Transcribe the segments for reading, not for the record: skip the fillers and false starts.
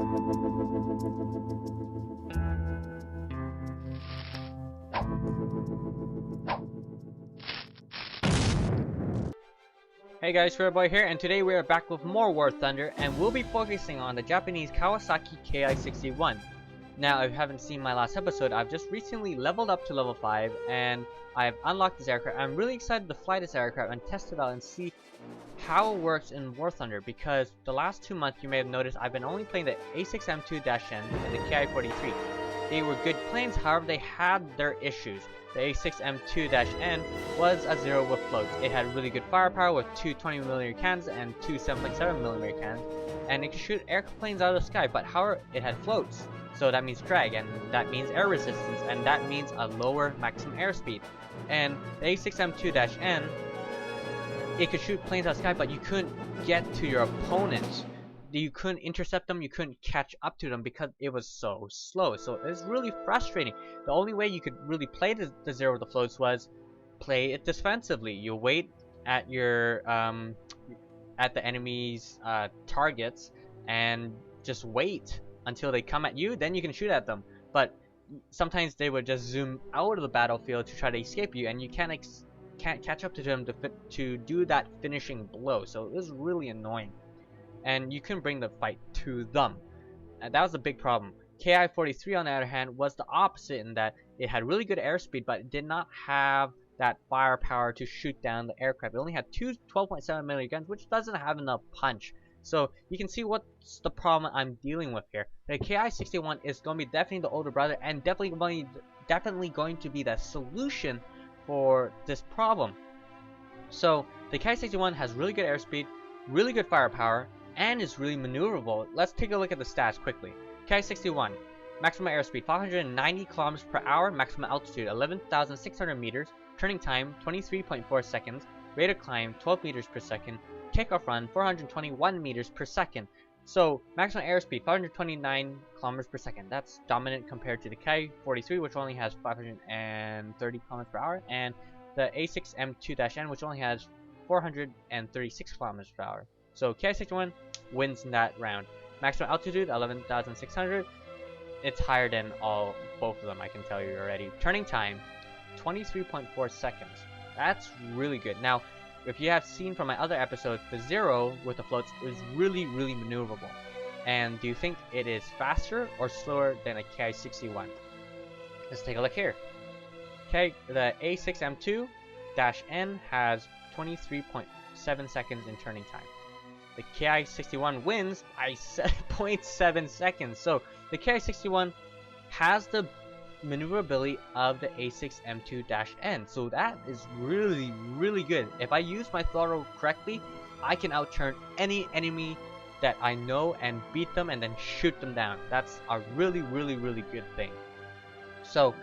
Hey guys, Squirrellyboy here, and today we are back with more War Thunder, and we'll be focusing on the Japanese Kawasaki Ki61. Now, if you haven't seen my last episode, I've just recently leveled up to level 5, and I've unlocked this aircraft. I'm really excited to fly this aircraft and test it out and see how it works in War Thunder, because the last 2 months you may have noticed I've been only playing the A6M2-N and the Ki-43. They were good planes, however they had their issues. The A6M2-N was a zero with floats. It had really good firepower with two 20mm cannons and two 7.7mm cannons, and it could shoot airplanes out of the sky, but however it had floats. So that means drag, and that means air resistance, and that means a lower maximum airspeed. And the A6M2-N, it could shoot planes out of the sky, but you couldn't get to your opponents. You couldn't intercept them, you couldn't catch up to them because it was so slow. So it was really frustrating. The only way you could really play the zero with the floats was play it defensively. You wait at your at the enemy's targets and just wait until they come at you, then you can shoot at them. But sometimes they would just zoom out of the battlefield to try to escape you, and you can't catch up to them to do that finishing blow. So it was really annoying. And you couldn't bring the fight to them. And that was a big problem. Ki-43 on the other hand was the opposite in that it had really good airspeed, but it did not have that firepower to shoot down the aircraft. It only had two 12.7mm guns, which doesn't have enough punch. So you can see what's the problem I'm dealing with here. The Ki-61 is going to be definitely the older brother, and definitely going to be the solution for this problem. So the Ki-61 has really good airspeed, really good firepower, and is really maneuverable. Let's take a look at the stats quickly. Ki-61, maximum airspeed 590 km per hour, maximum altitude 11,600 meters, turning time 23.4 seconds, rate of climb 12 meters per second, takeoff run 421 meters per second. So maximum airspeed 529 km per second. That's dominant compared to the Ki-43, which only has 530 km per hour, and the A6M2-N, which only has 436 km per hour. So Ki-61 wins in that round. Maximum altitude 11,600. It's higher than both of them, I can tell you already. Turning time 23.4 seconds. That's really good. Now, if you have seen from my other episodes, the zero with the floats is really maneuverable. And do you think it is faster or slower than a Ki-61? Let's take a look here. Okay, the A6M2-N has 23.7 seconds in turning time. The Ki-61 wins by 0.7 seconds. So the Ki-61 has the maneuverability of the A6M2-N. So that is really good. If I use my throttle correctly, I can outturn any enemy that I know and beat them and then shoot them down. That's a really good thing. So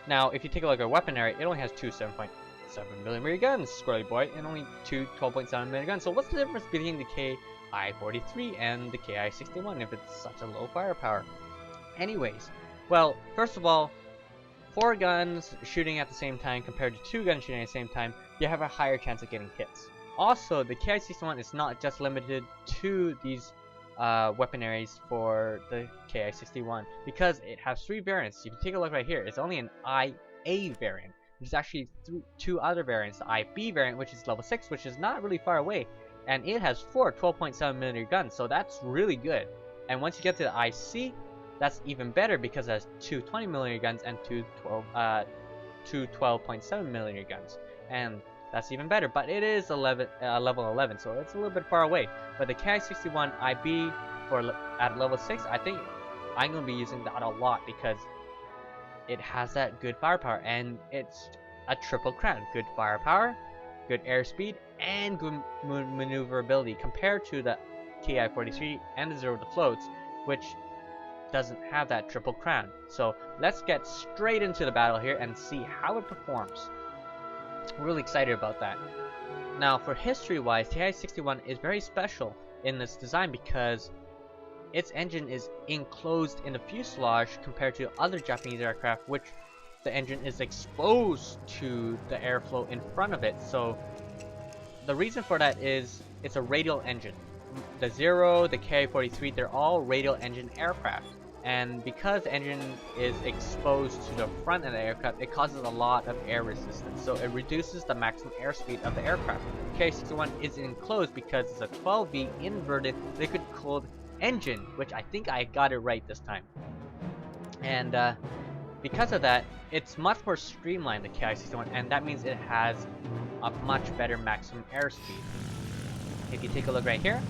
now if you take a look at weapon area, it only has two 7.7mm guns, Squirrellyboy, and only two 12.7mm guns. So what's the difference between the Ki-43 and the Ki-61 if it's such a low firepower? Anyways, well, first of all, 4 guns shooting at the same time compared to 2 guns shooting at the same time, you have a higher chance of getting hits. Also, the Ki-61 is not just limited to these weapon areas for the Ki-61, because it has 3 variants. You can take a look right here. It's only an IA variant. There's actually 2 other variants. The IB variant, which is level 6, which is not really far away, and it has 4 12.7mm guns, so that's really good. And once you get to the IC, that's even better because it has 2 20mm guns and two 12.7mm guns, and that's even better. But it is level 11, so it's a little bit far away. But the Ki-61 IB at level 6, I think I'm gonna be using that a lot because it has that good firepower, and it's a triple crown: good firepower, good airspeed, and good maneuverability compared to the Ki-43 and the zero with the floats, which doesn't have that triple crown. So let's get straight into the battle here and see how it performs. I'm really excited about that. Now, for history wise, the Ki-61 is very special in this design because its engine is enclosed in the fuselage compared to other Japanese aircraft, which the engine is exposed to the airflow in front of it. So the reason for that is it's a radial engine. the Zero, the Ki-43, they're all radial engine aircraft. And because the engine is exposed to the front of the aircraft, it causes a lot of air resistance, so it reduces the maximum airspeed of the aircraft. Ki-61 is enclosed because it's a 12V inverted liquid-cooled engine, which I think I got it right this time. And because of that, it's much more streamlined, the Ki-61, and that means it has a much better maximum airspeed. If you take a look right here,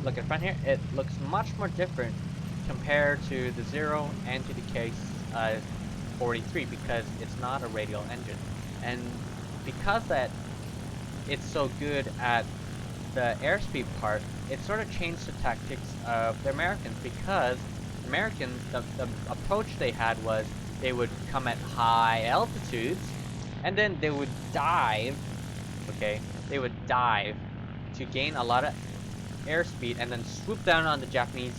look at front here, it looks much more different compared to the Zero and to the Ki-43 because it's not a radial engine. And because that it's so good at the airspeed part, it sort of changed the tactics of the Americans, because Americans, the approach they had was they would come at high altitudes and then they would dive, okay? They would dive to gain a lot of airspeed and then swoop down on the Japanese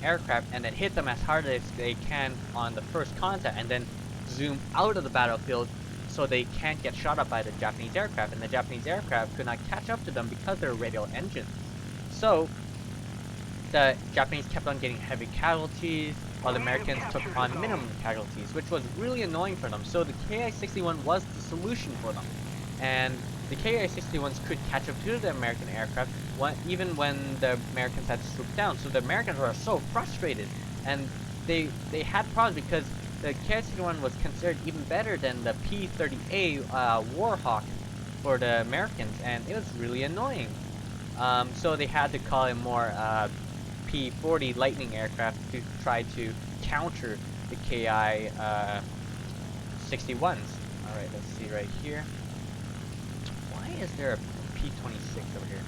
aircraft and then hit them as hard as they can on the first contact and then zoom out of the battlefield so they can't get shot up by the Japanese aircraft, and the Japanese aircraft could not catch up to them because they're radial engines. So the Japanese kept on getting heavy casualties while the Americans took on minimum casualties, which was really annoying for them. So the Ki-61 was the solution for them, and the Ki-61s could catch up to the American aircraft even when the Americans had swooped down. So the Americans were so frustrated, and they had problems because the Ki-61 was considered even better than the P-30A Warhawk for the Americans, and it was really annoying. So they had to call in more P-40 Lightning aircraft to try to counter the Ki-61s. Alright, let's see right here. Why is there a P-26 over here?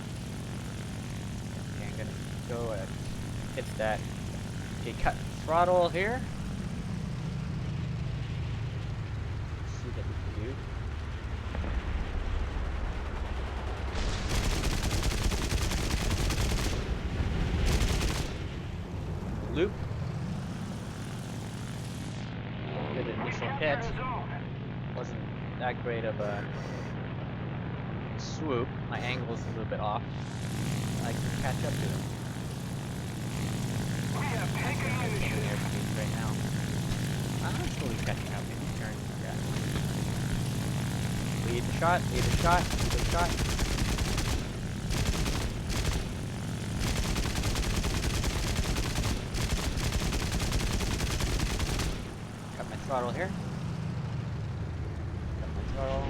Okay, I'm gonna go hit that. Okay, cut throttle here. Let's see what we can do. Loop. Good initial hit. Wasn't that great of a swoop. My angle's a little bit off. I can catch up to him. We have taken initiative right now. I'm slowly catching up in turn. Yeah. Lead the shot, lead the shot, lead the shot. Got my throttle here. Got my throttle.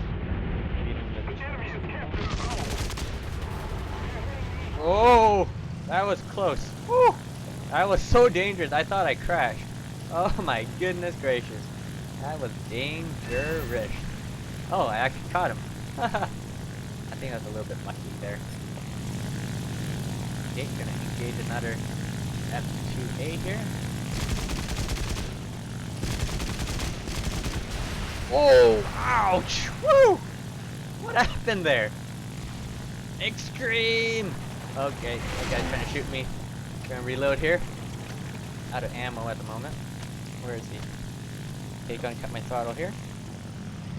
Oh, that was close. Woo! That was so dangerous. I thought I crashed. Oh my goodness gracious. That was dangerous. Oh, I actually caught him. I think that's a little bit lucky there. Okay, gonna engage another F2A here. Oh, ouch! Woo! What happened there? Extreme! Okay, that guy's trying to shoot me. Gonna reload here. Out of ammo at the moment. Where is he? Okay, gonna cut my throttle here.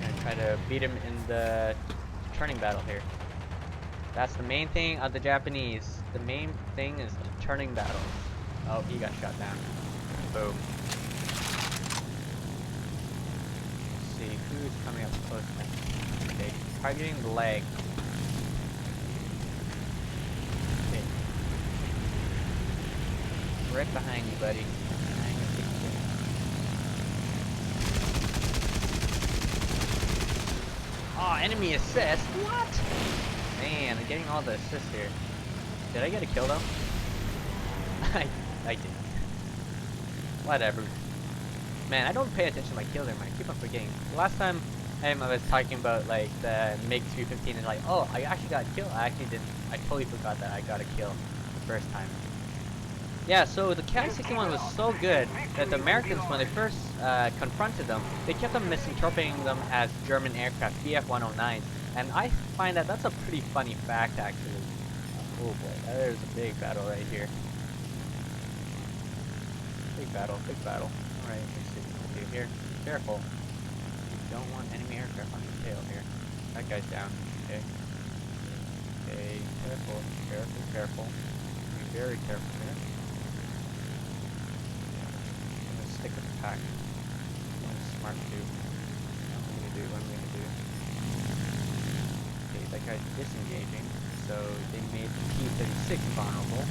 Gonna try to beat him in the turning battle here. That's the main thing of the Japanese. The main thing is the turning battle. Oh, he got shot down. Boom. Let's see who's coming up close to me. Okay, targeting the leg. Okay. Right behind you, buddy. Oh, enemy assist? What? Man, I'm getting all the assists here. Did I get a kill though? I did. Whatever. Man, I don't pay attention to my kills anymore. I keep on forgetting. The last time I was talking about like the MiG-315 and like, oh, I actually got a kill. I actually didn't. I totally forgot that I got a kill the first time. Yeah, so the Ki-61 was so good that the Americans, when they first confronted them, they kept on misinterpreting them as German aircraft, Bf-109s, and I find that that's a pretty funny fact, actually. Oh boy, there's a big battle right here. Big battle, big battle. Alright, let's see what we can do here. Careful. You don't want enemy aircraft on your tail here. That guy's down. Okay. Okay, careful, careful, careful. Be very careful here. I'm gonna stick with the pack. I'm smart too. What I'm gonna do, what I'm gonna do. Okay, that guy's disengaging, so they made the Ki-61 vulnerable.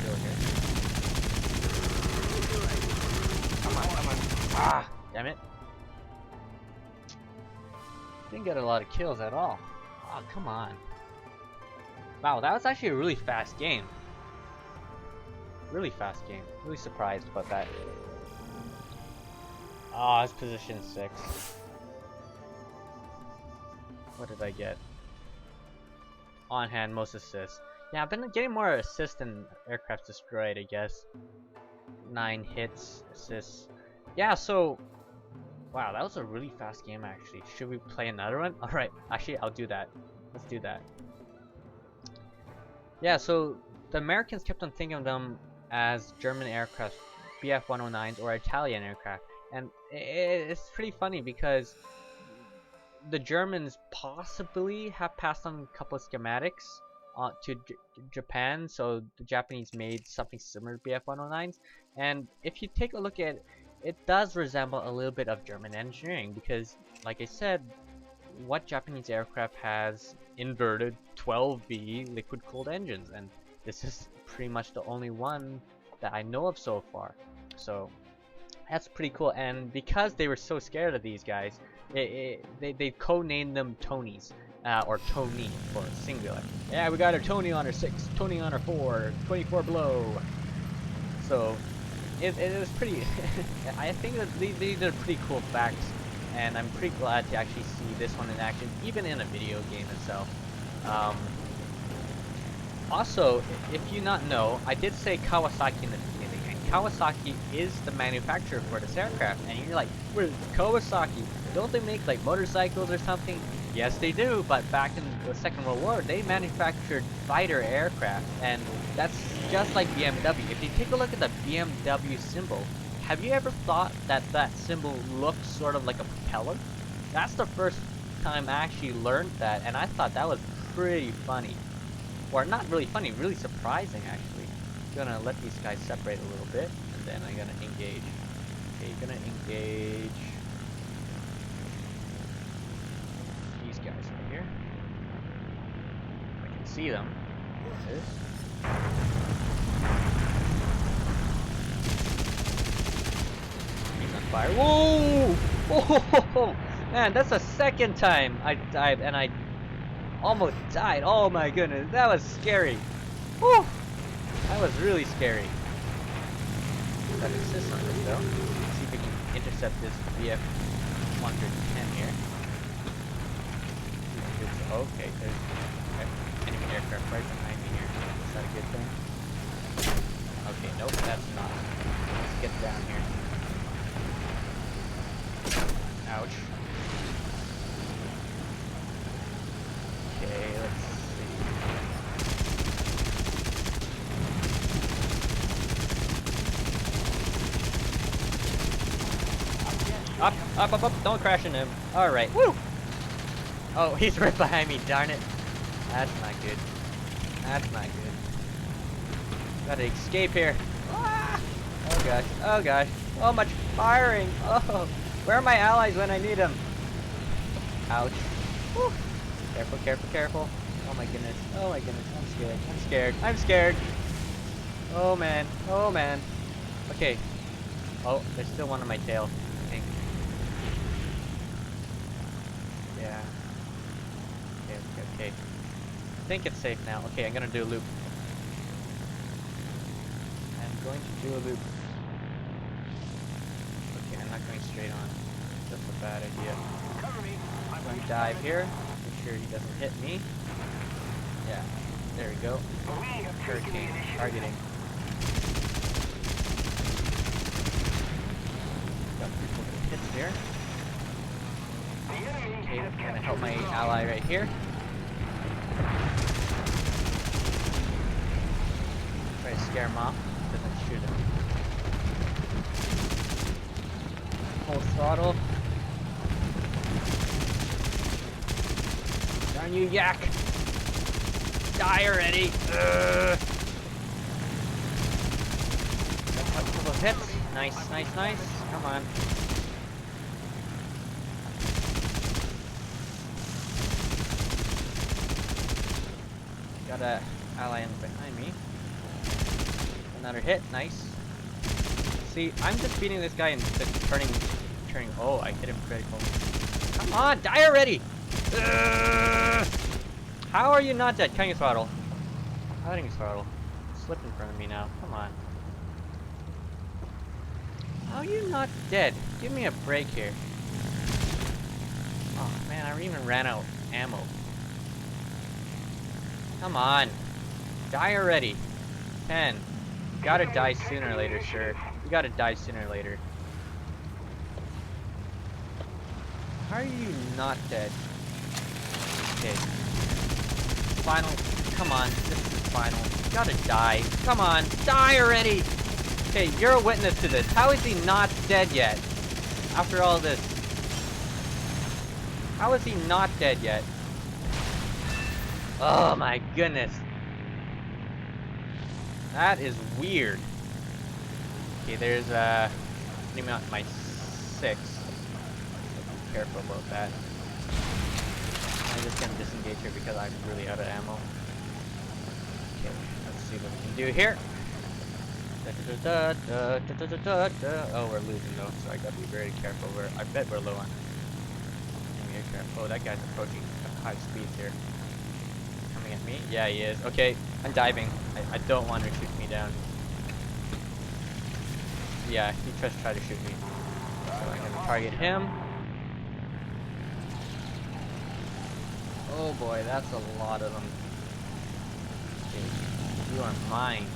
Kill here. Come on, come on. Ah! Damn it. Didn't get a lot of kills at all. Oh, come on. Wow, that was actually a really fast game. Really fast game. Really surprised about that. Ah, it's position 6. What did I get? On hand, most assists. Yeah, I've been getting more assists than aircraft destroyed, I guess. 9 hits, assists. Yeah, so... Wow, that was a really fast game actually. Should we play another one? Alright, actually I'll do that. Let's do that. Yeah, so the Americans kept on thinking of them as German aircraft, Bf-109s or Italian aircraft. And it's pretty funny because the Germans possibly have passed on a couple of schematics to Japan, so the Japanese made something similar to Bf-109s. And if you take a look at it, it does resemble a little bit of German engineering because, like I said, what Japanese aircraft has inverted 12V liquid-cooled engines, and this is pretty much the only one that I know of so far. So that's pretty cool. And because they were so scared of these guys, they co-named them Tonys, or Tony for singular. Yeah, we got our Tony on our 6, Tony on our 4, 24 below. So it was pretty. I think that these are pretty cool facts, and I'm pretty glad to actually see this one in action, even in a video game itself. Also, if you not know, I did say Kawasaki in the beginning, and Kawasaki is the manufacturer for this aircraft. And you're like, where's Kawasaki? Don't they make like motorcycles or something? Yes, they do. But back in the Second World War, they manufactured fighter aircraft, and that's just like BMW. If you take a look at the BMW symbol, have you ever thought that that symbol looks sort of like a propeller? That's the first time I actually learned that, and I thought that was pretty funny. Or not really funny, really surprising actually. I'm gonna let these guys separate a little bit, and then I'm gonna engage. Okay, gonna engage these guys right here. I can see them. There it is. He's on fire. Whoa! Whoa! Man, that's the second time I died, and I almost died. Oh my goodness, that was scary. Woo! That was really scary. Got assist on this though. Let's see if we can intercept this BF-110 here. Okay, there's enemy aircraft right behind me here. Is that a good thing? Okay, nope, that's not. Let's get down here. Ouch. Okay, let's see. Up, up, up, up, don't crash into him. Alright, woo! Oh, he's right behind me, darn it. That's not good. That's not good. Gotta escape here. Ah! Oh gosh, oh gosh. So much firing! Oh, where are my allies when I need them? Ouch. Woo! Careful, careful, careful. Oh my goodness. Oh my goodness. I'm scared. I'm scared. I'm scared. Oh man. Oh man. Okay. Oh, there's still one on my tail, I think. Yeah. Okay, okay, okay. I think it's safe now. Okay, I'm gonna do a loop. I'm going to do a loop. Okay, I'm not going straight on. That's a bad idea. I'm going to dive here. Make sure he doesn't hit me. Yeah, there we go. Hurricane targeting. Got people that hit here. Okay, I'm gonna help my ally right here. Try to scare him off. Doesn't shoot him. Full throttle. on, you yak! Die already! A couple of hits. Nice, nice, nice. Come on. Got a ally in behind me. Another hit. Nice. See, I'm just beating this guy and turning. Oh, I hit him critical. Come on, die already! How are you not dead? Cutting his throttle. Cutting his throttle. Slip in front of me now. Come on. How are you not dead? Give me a break here. Oh man, I even ran out of ammo. Come on. Die already. 10. You gotta die sooner or later, sure. You gotta die sooner or later. How are you not dead? Okay. Final. Come on. This is final. You gotta die. Come on. Die already! Okay, you're a witness to this. How is he not dead yet? After all this. How is he not dead yet? Oh my goodness. That is weird. Okay, there's my 6. Be careful about that. I'm just gonna disengage here because I'm really out of ammo. Okay, let's see what we can do here. Oh, we're losing though, so I gotta be very careful. I bet we're low on. Oh, that guy's approaching at high speeds here. Coming at me? Yeah, he is. Okay, I'm diving. I don't want her to shoot me down. Yeah, he just tried to shoot me. So I'm gonna target him. Oh boy, that's a lot of them. Okay, you are mine,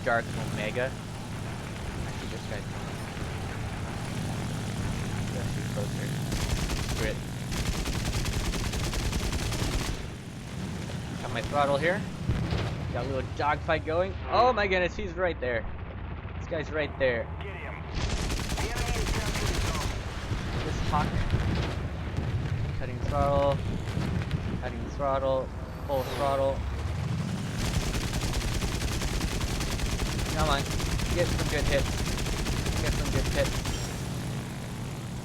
Dark Omega. Actually, this guy's coming. Let's shoot closer. Screw it. Got my throttle here. Got a little dogfight going. Oh my goodness, he's right there. This guy's right there. Get him. The enemy is captured the zone. This hawk. Cutting throttle. Cutting throttle. Full throttle. Come on. Get some good hits. Get some good hits.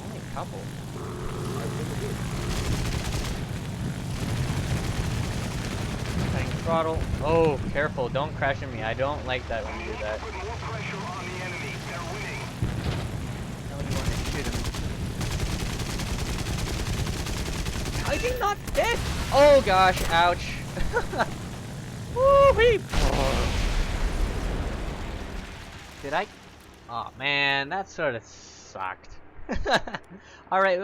Only a couple. Cutting throttle. Oh, careful. Don't crash into me. I don't like that when you do that. Put more pressure on the enemy. They're winning. Now you want to shoot him. How is he not dead? Oh gosh, ouch. Woo-wee. Did I? Oh man, that sort of sucked. Alright,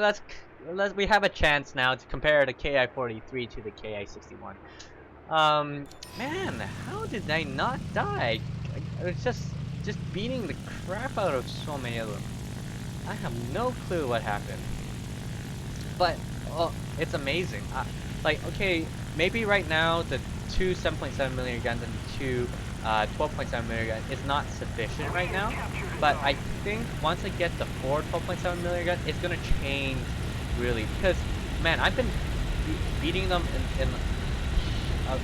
we have a chance now to compare the Ki-43 to the Ki-61. Man, how did I not die? I was just beating the crap out of so many of them. I have no clue what happened. But, oh, it's amazing. Like, okay, maybe right now the two 7.7mm guns and the two 12.7mm guns is not sufficient right now. But I think once I get the 4 12.7mm gun, it's gonna change really. Because, man, I've been beating them in a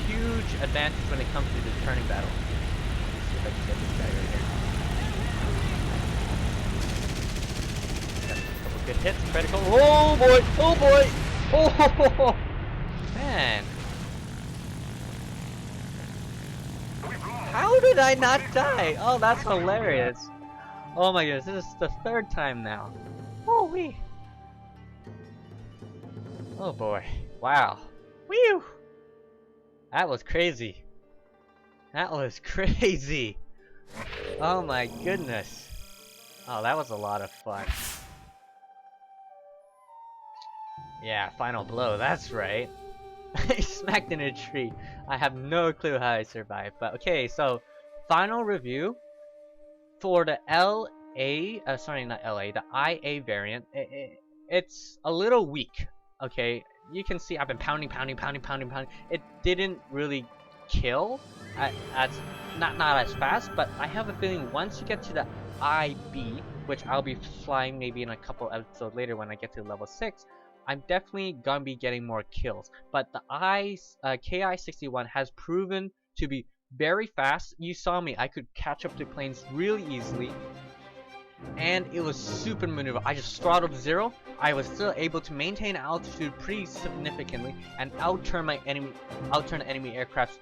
huge advantage when it comes to the turning battle. Let's see if I can get this guy right here. Got a couple good hits, critical. Oh boy! Oh boy! Oh man! How did I not die? Oh, that's hilarious! Oh my goodness, this is the 3rd time now. Oh wee! Oh boy! Wow! Whew! That was crazy. That was crazy. Oh my goodness. Oh, that was a lot of fun. Yeah, final blow, that's right. I smacked in a tree. I have no clue how I survived. But okay, so final review for the sorry, not LA, the IA variant. It's a little weak. Okay, you can see I've been pounding. It didn't really kill not as fast, but I have a feeling once you get to the IB, which I'll be flying maybe in a couple episodes later when I get to level 6, I'm definitely gonna be getting more kills. But the Ki61 has proven to be very fast. You saw me, I could catch up to planes really easily. And it was super maneuverable. I just throttled 0. I was still able to maintain altitude pretty significantly and outturn enemy aircrafts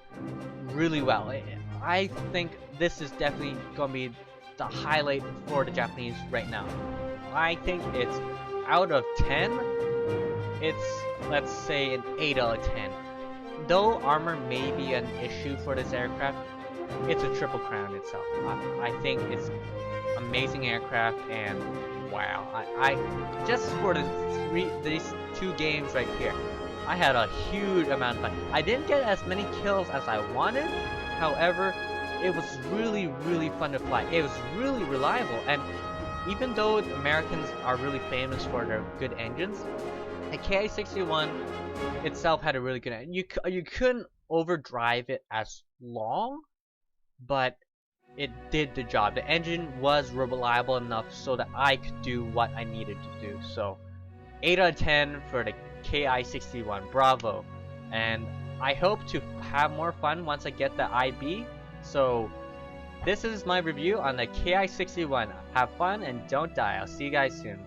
really well. I think this is definitely gonna be the highlight for the Japanese right now. I think it's out of 10. It's, let's say, an 8 out of 10. Though armor may be an issue for this aircraft, it's a triple crown itself. I think it's amazing aircraft, and wow, I just for these 2 games right here, I had a huge amount of fun. I didn't get as many kills as I wanted, however, it was really fun to fly. It was really reliable, and even though the Americans are really famous for their good engines, the Ki61 itself had a really good engine. You couldn't overdrive it as long, but it did the job. The engine was reliable enough so that I could do what I needed to do. So 8 out of 10 for the Ki61. Bravo. And I hope to have more fun once I get the IB. So this is my review on the Ki61. Have fun and don't die. I'll see you guys soon.